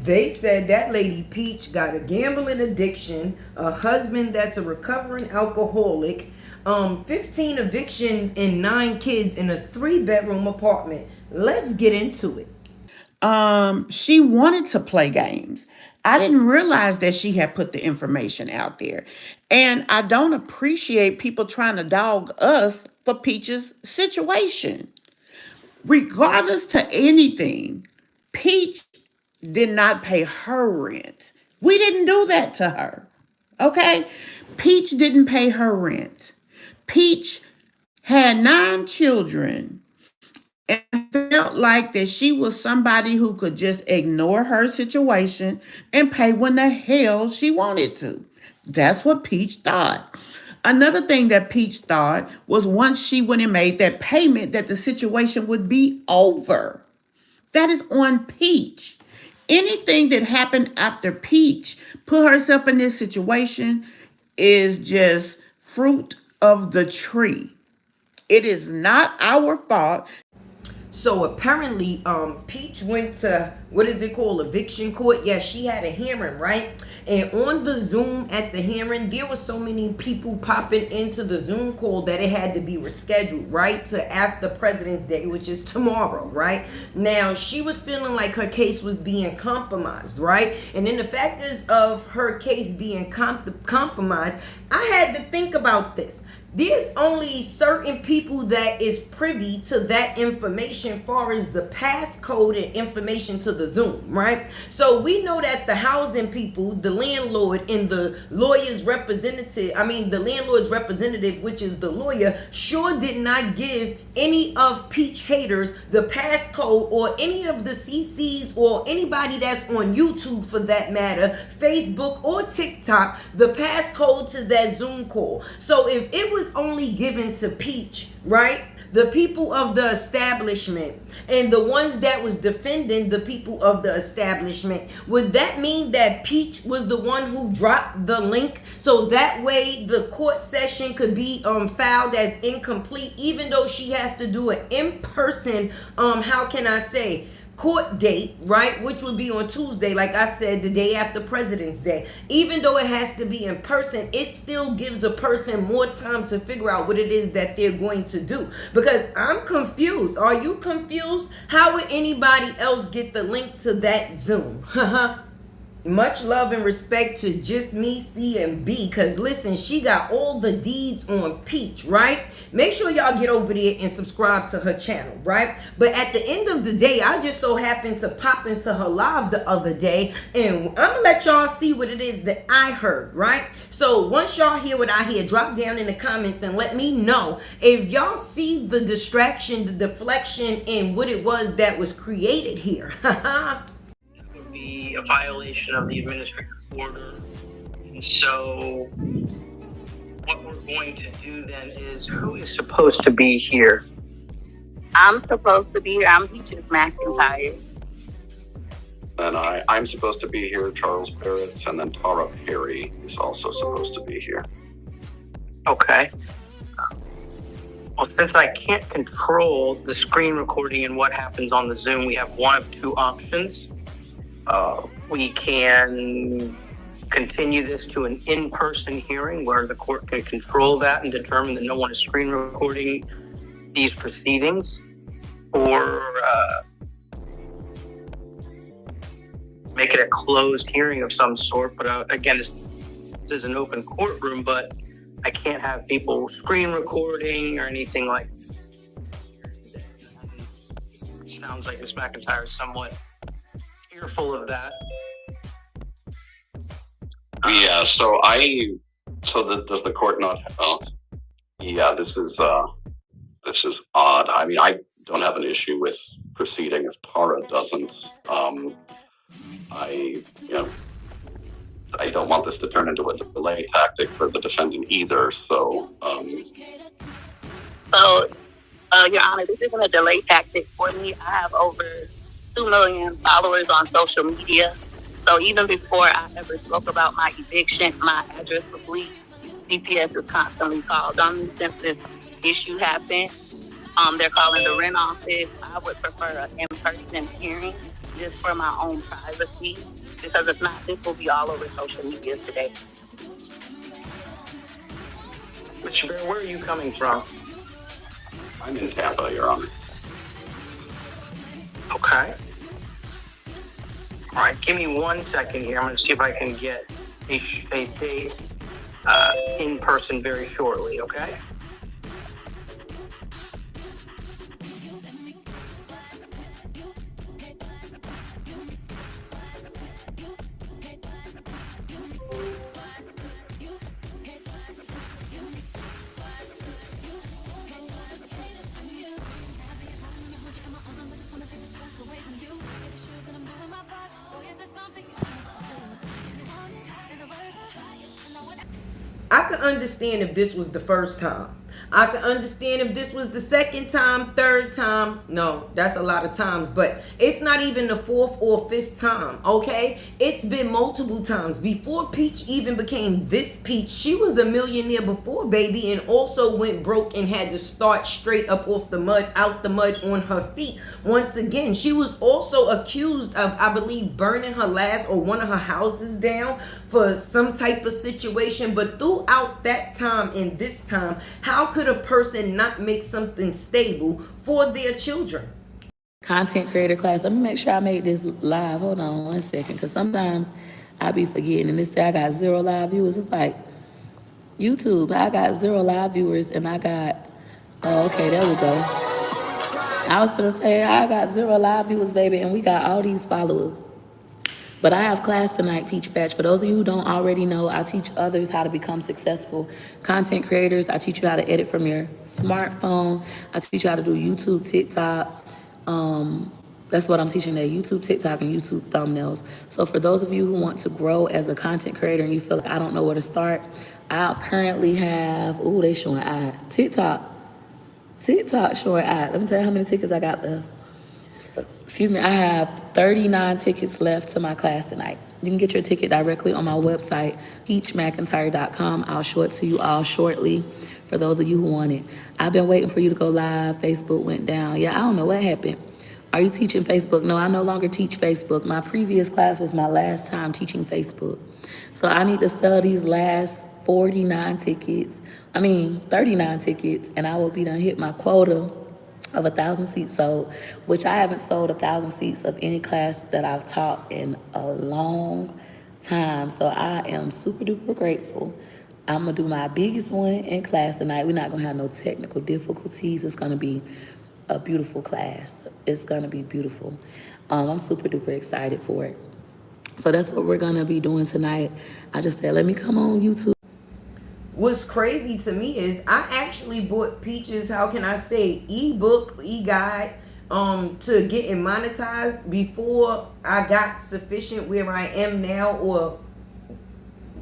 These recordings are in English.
They said that lady Peach got a gambling addiction, a husband that's a recovering alcoholic, 15 evictions and 9 kids in a 3-bedroom apartment. Let's get into it. She wanted to play games. I didn't realize that she had put the information out there. And I don't appreciate people trying to dog us for Peach's situation. Regardless to anything, Peach did not pay her rent. We didn't do that to her. Okay? Peach didn't pay her rent. Peach had 9 children and felt like that she was somebody who could just ignore her situation and pay when the hell she wanted to. That's what Peach thought. Another thing that Peach thought was once she went and made that payment that the situation would be over. That is on Peach. Anything that happened after Peach put herself in this situation is just fruit of the tree. It is not our fault. So apparently, Peach went to, what is it called, eviction court. Yeah, she had a hearing, right? And on the Zoom at the hearing, there were so many people popping into the Zoom call that it had to be rescheduled, right, to after President's Day, which is tomorrow, right? Now, she was feeling like her case was being compromised, right? And then the fact is of her case being compromised, I had to think about this. There's only certain people that is privy to that information far as the passcode and information to the Zoom, right? So we know that the housing people, the landlord and the lawyer's representative, the landlord's representative, which is the lawyer, sure did not give any of Peach haters the passcode or any of the CCs or anybody that's on YouTube for that matter, Facebook or TikTok, the passcode to that Zoom call. So if it was only given to Peach, right, the people of the establishment and the ones that was defending the people of the establishment, would that mean that Peach was the one who dropped the link so that way the court session could be filed as incomplete, even though she has to do an in-person court date, right, which would be on Tuesday, like I said, the day after President's Day. Even though it has to be in person, it still gives a person more time to figure out what it is that they're going to do. Because I'm confused. Are you confused? How would anybody else get the link to that Zoom? Much love and respect to Just Me, C, and B. Because listen, she got all the deeds on Peach, right? Make sure y'all get over there and subscribe to her channel, right? But at the end of the day, I just so happened to pop into her live the other day. And I'm going to let y'all see what it is that I heard, right? So once y'all hear what I hear, drop down in the comments and let me know if y'all see the distraction, the deflection, and what it was that was created here. Be a violation of the administrative order. And so what we're going to do then is, who is supposed to be here? I'm supposed to be here. I'm Peaches McIntyre. And I'm supposed to be here, Charles Barrett, and then Tara Perry is also supposed to be here. Okay. Well, since I can't control the screen recording and what happens on the Zoom, we have one of two options. We can continue this to an in-person hearing where the court can control that and determine that no one is screen recording these proceedings, or make it a closed hearing of some sort. But again, this is an open courtroom, but I can't have people screen recording or anything like that. It sounds like Ms. McIntyre is somewhat fearful of that. Yeah, does the court not? Yeah, this is odd. I mean, I don't have an issue with proceeding if Tara doesn't. I don't want this to turn into a delay tactic for the defendant either. So, Your Honor, this isn't a delay tactic for me. I have over 2 million followers on social media. So even before I ever spoke about my eviction, my address was leaked. CPS is constantly called on me since this issue happened. They're calling the rent office. I would prefer an in-person hearing. just for my own privacy, because if not, this will be all over social media today. Mr. Bear, where are you coming from? I'm in Tampa, Your Honor. Okay. All right, give me 1 second here. I'm going to see if I can get a date in person very shortly, okay? I could understand if this was the first time. I could understand if this was the second time, third time. No, that's a lot of times, but it's not even the fourth or fifth time, okay? It's been multiple times. Before Peach even became this Peach, she was a millionaire before, baby, and also went broke and had to start straight up off the mud, out the mud on her feet. Once again, she was also accused of, I believe, burning her last or one of her houses down for some type of situation. But throughout that time and this time, how could a person not make something stable for their children? Content creator class. Let me make sure I made this live. Hold on 1 second, because sometimes I be forgetting, and this say I got 0 live viewers. It's like YouTube. I got 0 live viewers, and I got. Oh, okay, there we go. I was gonna say I got 0 live viewers, baby, and we got all these followers. But I have class tonight, Peach Patch. For those of you who don't already know, I teach others how to become successful content creators. I teach you how to edit from your smartphone. I teach you how to do YouTube, TikTok. That's what I'm teaching there, YouTube, TikTok, and YouTube thumbnails. So for those of you who want to grow as a content creator and you feel like I don't know where to start, I currently have, ooh, they showing ad. TikTok showing ad. Let me tell you how many tickets I got left. Excuse me, I have 39 tickets left to my class tonight. You can get your ticket directly on my website, peachmcintyre.com. I'll show it to you all shortly for those of you who want it. I've been waiting for you to go live. Facebook went down. Yeah, I don't know what happened. Are you teaching Facebook? No, I no longer teach Facebook. My previous class was my last time teaching Facebook. So I need to sell these last 39 tickets, and I will be done hit my quota of 1,000 seats sold, which I haven't sold 1,000 seats of any class that I've taught in a long time. So I am super duper grateful. I'm gonna do my biggest one in class tonight. We're not gonna have no technical difficulties. It's gonna be a beautiful class. It's gonna be beautiful. I'm super duper excited for it. So that's what we're gonna be doing tonight. I just said, let me come on YouTube. What's crazy to me is I actually bought Peach's, how can I say, ebook, e-guide, to getting monetized before I got sufficient where I am now, or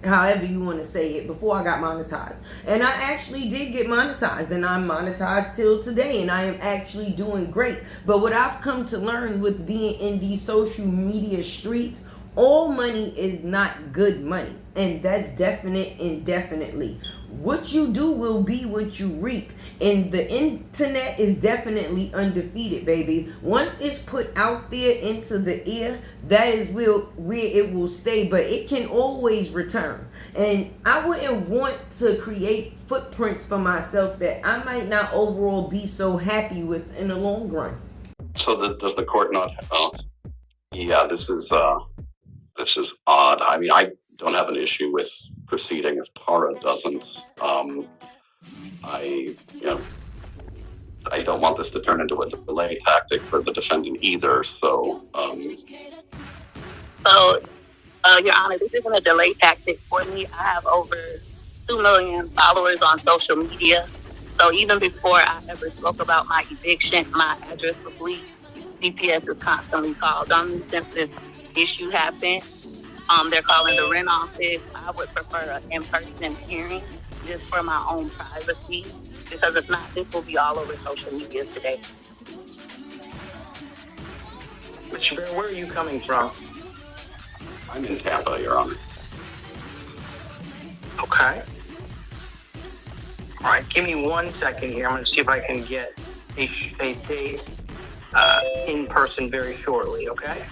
however you want to say it, before I got monetized. And I actually did get monetized, and I'm monetized till today, and I am actually doing great. But what I've come to learn with being in these social media streets, all money is not good money, and that's definite and definitely. What you do will be what you reap, and the internet is definitely undefeated, baby. Once it's put out there into the air, that is where it will stay, but it can always return. And I wouldn't want to create footprints for myself that I might not overall be so happy with in the long run. So does the court not? Yeah, this is odd. I mean, I don't have an issue with proceeding if Tara doesn't. I don't want this to turn into a delay tactic for the defendant either. So, Your Honor, this isn't a delay tactic for me. I have over 2 million followers on social media. So even before I ever spoke about my eviction, my address was leaked. DPS is constantly called on me since this issue happened. They're calling the rent office. I would prefer an in-person hearing just for my own privacy, because if not, this will be all over social media today. Mr. Bear, where are you coming from? I'm in Tampa, Your Honor. Okay. All right, give me 1 second here. I'm going to see if I can get a date in person very shortly, okay?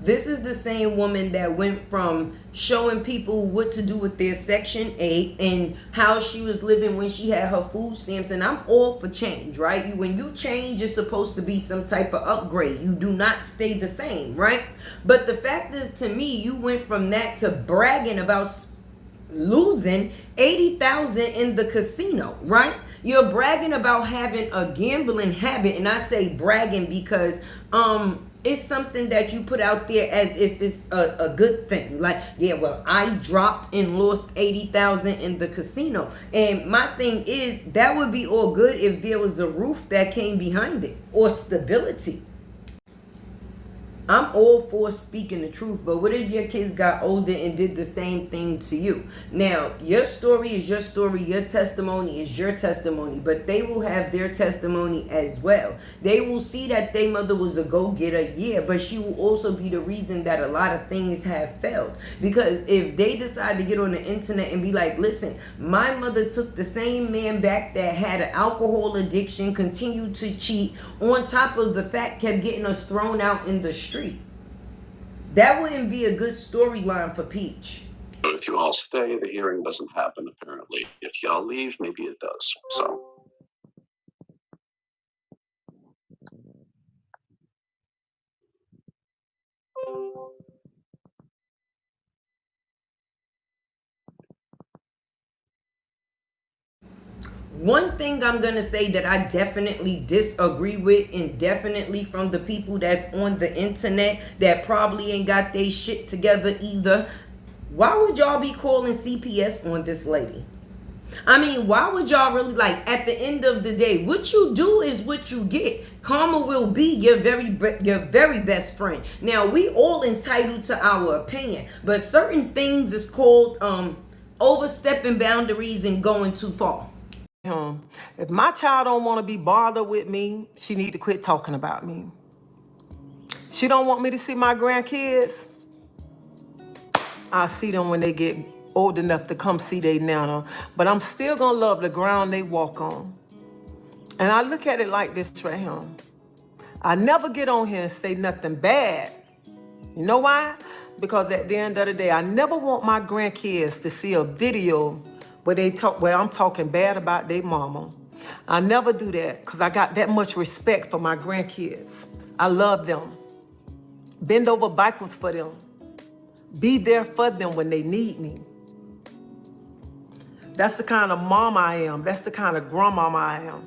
This is the same woman that went from showing people what to do with their Section 8 and how she was living when she had her food stamps. And I'm all for change, right? When you change, it's supposed to be some type of upgrade. You do not stay the same, right? But the fact is, to me, you went from that to bragging about losing 80,000 in the casino, right? You're bragging about having a gambling habit, and I say bragging because it's something that you put out there as if it's a good thing. Like, yeah, well, I dropped and lost 80,000 in the casino. And my thing is, that would be all good if there was a roof that came behind it or stability. I'm all for speaking the truth, but what if your kids got older and did the same thing to you? Now, your story is your story, your testimony is your testimony, but they will have their testimony as well. They will see that their mother was a go-getter, yeah, but she will also be the reason that a lot of things have failed. Because if they decide to get on the internet and be like, listen, my mother took the same man back that had an alcohol addiction, continued to cheat, on top of the fact kept getting us thrown out in the street. That wouldn't be a good storyline for Peach. If you all stay, the hearing doesn't happen, apparently. If y'all leave, maybe it does. So. One thing I'm going to say that I definitely disagree with, and definitely from the people that's on the internet that probably ain't got their shit together either. Why would y'all be calling CPS on this lady? I mean, why would y'all really, like, at the end of the day, what you do is what you get. Karma will be your very best friend. Now, we all entitled to our opinion, but certain things is called overstepping boundaries and going too far. If my child don't want to be bothered with me, she need to quit talking about me. She don't want me to see my grandkids. I see them when they get old enough to come see their nana, but I'm still gonna love the ground they walk on. And I look at it like this right here. I never get on here and say nothing bad. You know why? Because at the end of the day, I never want my grandkids to see a video where I'm talking bad about their mama. I never do that because I got that much respect for my grandkids. I love them. Bend over backwards for them. Be there for them when they need me. That's the kind of mom I am. That's the kind of grandmama I am.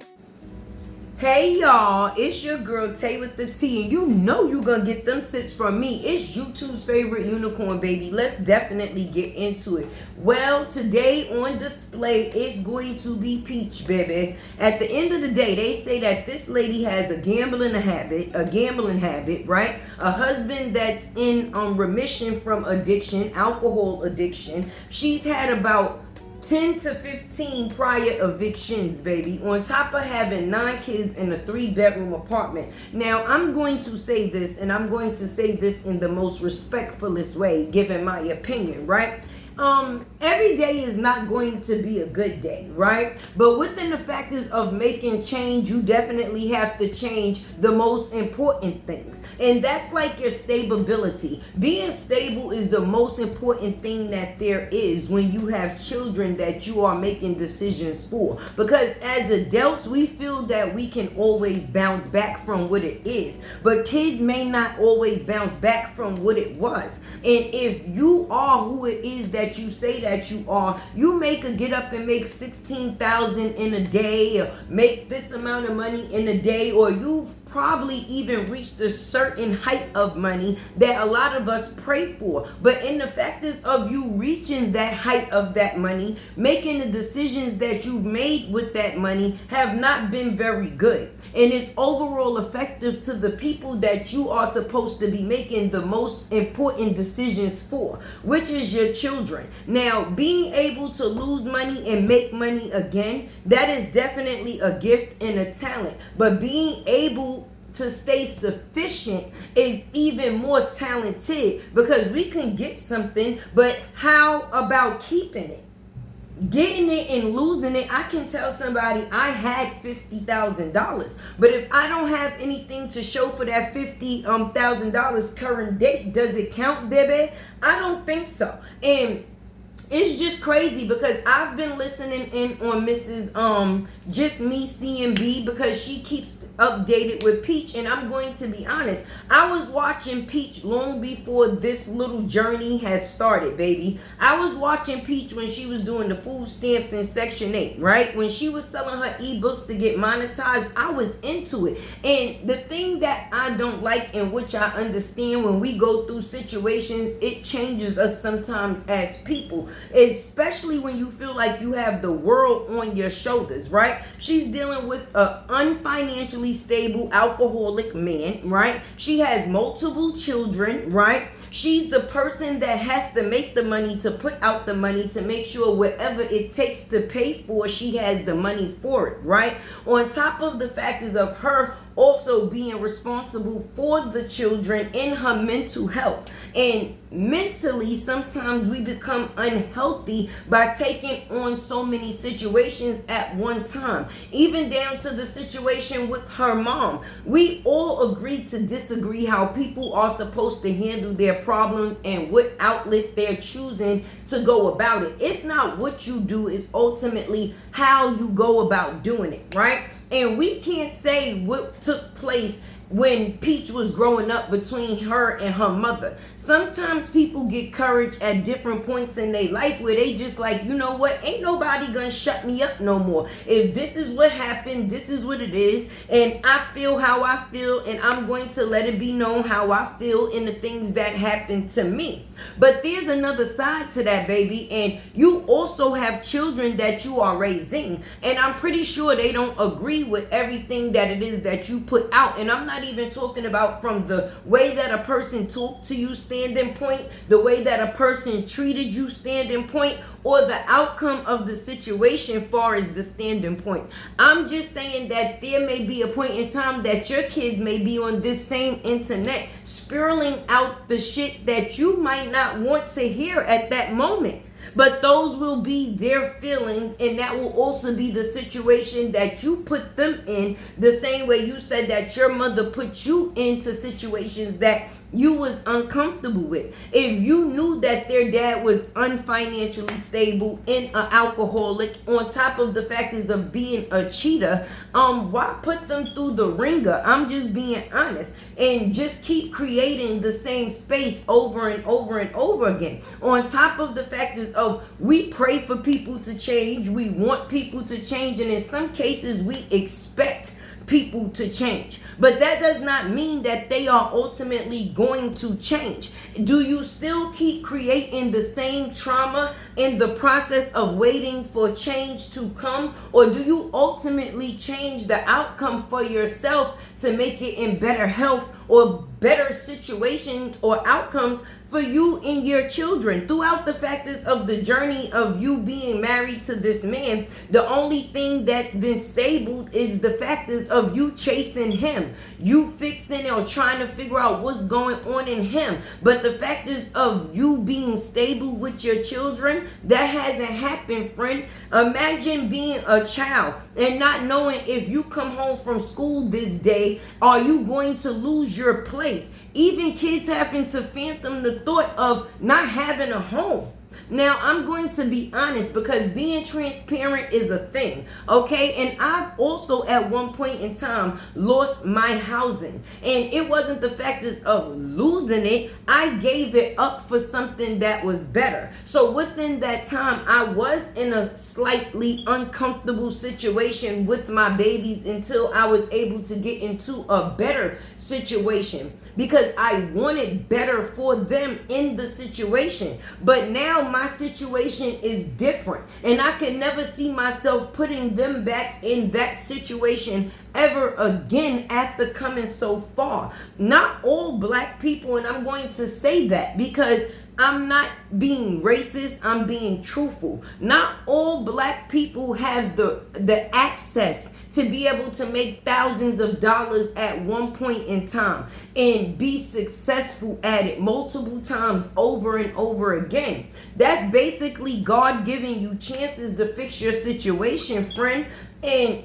Hey y'all, it's your girl Tay with the T, and you know you gonna get them sips from me. It's YouTube's favorite unicorn, baby. Let's definitely get into it. Well, today on display is going to be Peach, baby. At the end of the day, they say that this lady has a gambling habit, right? A husband that's in remission from addiction, alcohol addiction. She's had about 10 to 15 prior evictions, baby, on top of having 9 kids in a 3-bedroom apartment. Now, I'm going to say this, and I'm going to say this in the most respectfulest way, given my opinion, right? Every day is not going to be a good day, right? But within the factors of making change, you definitely have to change the most important things. And that's like your stability. Being stable is the most important thing that there is when you have children that you are making decisions for. Because as adults, we feel that we can always bounce back from what it is. But kids may not always bounce back from what it was. And if you are who it is that you say that you are, you get up and make 16,000 in a day, or make this amount of money in a day, or you've probably even reached a certain height of money that a lot of us pray for. But in the factors of you reaching that height of that money, making the decisions that you've made with that money have not been very good. And it's overall effective to the people that you are supposed to be making the most important decisions for, which is your children. Now, being able to lose money and make money again, that is definitely a gift and a talent. But being able to stay sufficient is even more talented, because we can get something, but how about keeping it? Getting it and losing it. I can tell somebody I had $50,000, but if I don't have anything to show for that $50,000 current date, does it count, baby? I don't think so. And it's just crazy because I've been listening in on Mrs. Just Me CMB, because she keeps updated with Peach, and I'm going to be honest, I was watching Peach long before this little journey has started, baby. I was watching Peach when she was doing the food stamps in Section 8, right? When she was selling her ebooks to get monetized, I was into it. And the thing that I don't like, and which I understand, when we go through situations, it changes us sometimes as people, especially when you feel like you have the world on your shoulders, right? She's dealing with an unfinancially stable alcoholic man, right? She has multiple children, right? She's the person that has to make the money, to put out the money, to make sure whatever it takes to pay for, she has the money for it, right? On top of the factors of her also being responsible for the children and her mental health. And mentally, sometimes we become unhealthy by taking on so many situations at one time, even down to the situation with her mom. We all agree to disagree how people are supposed to handle their problems and what outlet they're choosing to go about it. It's not what you do, it's ultimately how you go about doing it, right? And we can't say what took place when Peach was growing up between her and her mother. Sometimes people get courage at different points in their life where they just like, you know what, ain't nobody gonna shut me up no more. If this is what happened, this is what it is, and I feel how I feel, and I'm going to let it be known how I feel in the things that happened to me. But there's another side to that, baby, and you also have children that you are raising, and I'm pretty sure they don't agree with everything that it is that you put out. And I'm not even talking about from the way that a person talked to you standing point, the way that a person treated you standing point, or the outcome of the situation far as the standing point. I'm just saying that there may be a point in time that your kids may be on this same internet spiraling out the shit that you might not want to hear at that moment. But those will be their feelings, and that will also be the situation that you put them in, the same way you said that your mother put you into situations that you was uncomfortable with. If you knew that their dad was unfinancially stable and an alcoholic, on top of the factors of being a cheater, why put them through the ringer? I'm just being honest. And just keep creating the same space over and over and over again. On top of the factors of, we pray for people to change, we want people to change, and in some cases we expect people to change. But that does not mean that they are ultimately going to change. Do you still keep creating the same trauma in the process of waiting for change to come? Or do you ultimately change the outcome for yourself to make it in better health or better situations or outcomes for you and your children? Throughout the factors of the journey of you being married to this man, the only thing that's been stable is the factors of you chasing him, you fixing or trying to figure out what's going on in him. But the factors of you being stable with your children, that hasn't happened, friend. Imagine being a child and not knowing if you come home from school this day, are you going to lose your place? Even kids having to fathom the thought of not having a home. Now, I'm going to be honest, because being transparent is a thing, okay? And I've also at one point in time lost my housing. And it wasn't the factors of losing it. I gave it up for something that was better. So within that time, I was in a slightly uncomfortable situation with my babies until I was able to get into a better situation, because I wanted better for them in the situation. But now my situation is different, and I can never see myself putting them back in that situation ever again after coming so far. Not all black people, and I'm going to say that because I'm not being racist, I'm being truthful. Not all black people have the access to be able to make thousands of dollars at one point in time and be successful at it multiple times over and over again. That's basically God giving you chances to fix your situation, friend, and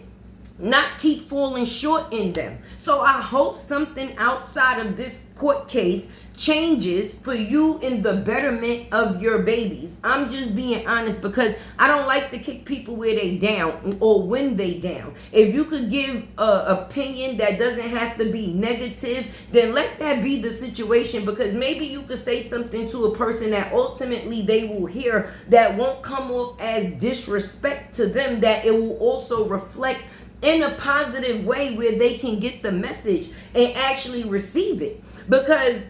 not keep falling short in them. So I hope something outside of this court case changes for you in the betterment of your babies. I'm just being honest because I don't like to kick people where they down or when they down. If you could give a opinion that doesn't have to be negative, then let that be the situation, because maybe you could say something to a person that ultimately they will hear that won't come off as disrespect to them, that it will also reflect in a positive way where they can get the message and actually receive it. Because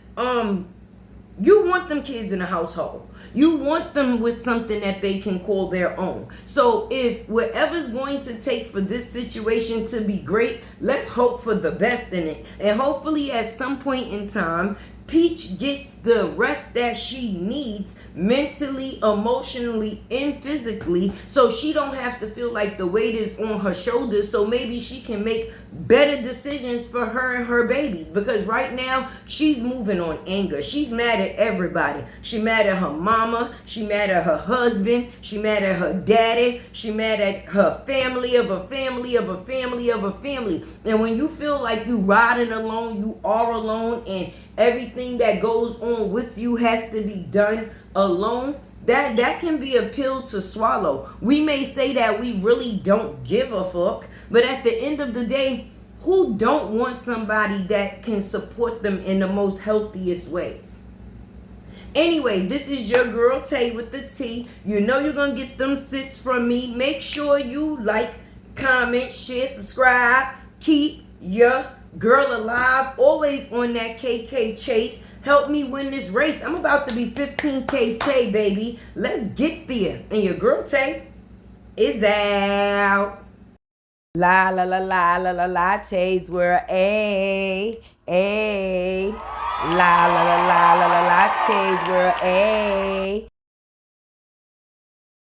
you want them kids in a household. You want them with something that they can call their own. So if whatever's going to take for this situation to be great, let's hope for the best in it. And hopefully at some point in time, Peach gets the rest that she needs mentally, emotionally, and physically, so she don't have to feel like the weight is on her shoulders, so maybe she can make better decisions for her and her babies. Because right now she's moving on anger. She's mad at everybody. She mad at her mama, she mad at her husband, she mad at her daddy, she mad at her family of a family of a family of a family. And when you feel like you riding alone, you are alone, and everything that goes on with you has to be done alone, that can be a pill to swallow. We may say that we really don't give a fuck, but at the end of the day, who don't want somebody that can support them in the most healthiest ways? Anyway, this is your girl Tay with the T. You know you're gonna get them sits from me. Make sure you like, comment, share, subscribe. Keep your girl alive. Always on that KK chase. Help me win this race. I'm about to be 15K Tay, baby. Let's get there. And your girl Tay is out. La la la la la la lattes were a la la la la la la lattes were a